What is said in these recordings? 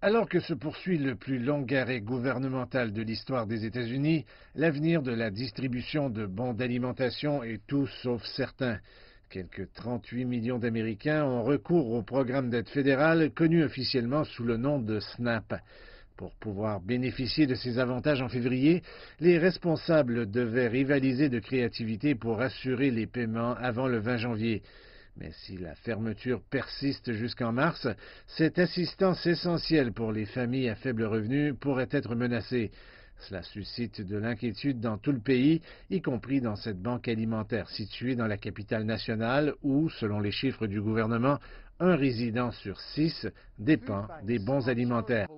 Alors que se poursuit le plus long arrêt gouvernemental de l'histoire des États-Unis, l'avenir de la distribution de bons d'alimentation est tout sauf certain. Quelques 38 millions d'Américains ont recours au programme d'aide fédérale connu officiellement sous le nom de SNAP. Pour pouvoir bénéficier de ces avantages en février, les responsables devaient rivaliser de créativité pour assurer les paiements avant le 20 janvier. Mais si la fermeture persiste jusqu'en mars, cette assistance essentielle pour les familles à faible revenu pourrait être menacée. Cela suscite de l'inquiétude dans tout le pays, y compris dans cette banque alimentaire située dans la capitale nationale où, selon les chiffres du gouvernement, un résident sur 6 dépend des bons alimentaires.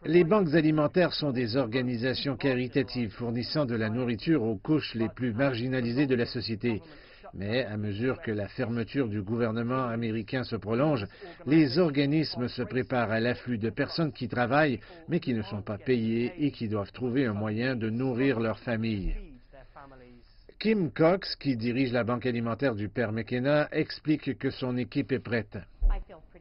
Les banques alimentaires sont des organisations caritatives fournissant de la nourriture aux couches les plus marginalisées de la société. Mais à mesure que la fermeture du gouvernement américain se prolonge, les organismes se préparent à l'afflux de personnes qui travaillent, mais qui ne sont pas payées et qui doivent trouver un moyen de nourrir leur famille. Kim Cox, qui dirige la banque alimentaire du Père McKenna, explique que son équipe est prête.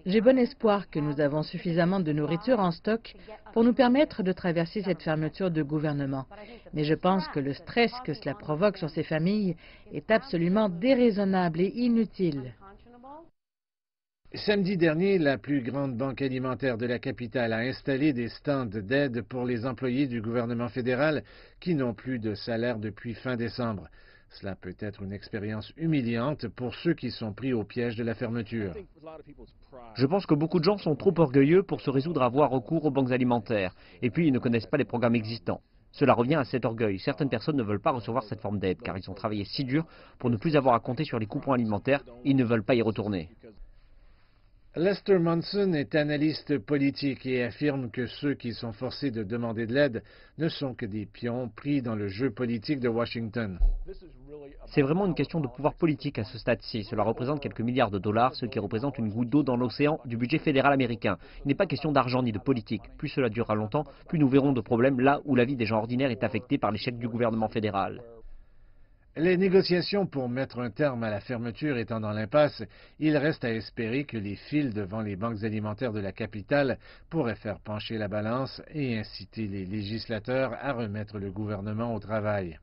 J'ai bon espoir que nous avons suffisamment de nourriture en stock pour nous permettre de traverser cette fermeture de gouvernement. Mais je pense que le stress que cela provoque sur ces familles est absolument déraisonnable et inutile. Samedi dernier, la plus grande banque alimentaire de la capitale a installé des stands d'aide pour les employés du gouvernement fédéral qui n'ont plus de salaire depuis fin décembre. Cela peut être une expérience humiliante pour ceux qui sont pris au piège de la fermeture. Je pense que beaucoup de gens sont trop orgueilleux pour se résoudre à avoir recours aux banques alimentaires. Et puis, ils ne connaissent pas les programmes existants. Cela revient à cet orgueil. Certaines personnes ne veulent pas recevoir cette forme d'aide car ils ont travaillé si dur pour ne plus avoir à compter sur les coupons alimentaires. Ils ne veulent pas y retourner. Lester Munson est analyste politique et affirme que ceux qui sont forcés de demander de l'aide ne sont que des pions pris dans le jeu politique de Washington. C'est vraiment une question de pouvoir politique à ce stade-ci. Cela représente quelques milliards de dollars, ce qui représente une goutte d'eau dans l'océan du budget fédéral américain. Il n'est pas question d'argent ni de politique. Plus cela durera longtemps, plus nous verrons de problèmes là où la vie des gens ordinaires est affectée par l'échec du gouvernement fédéral. Les négociations pour mettre un terme à la fermeture étant dans l'impasse, il reste à espérer que les files devant les banques alimentaires de la capitale pourraient faire pencher la balance et inciter les législateurs à remettre le gouvernement au travail.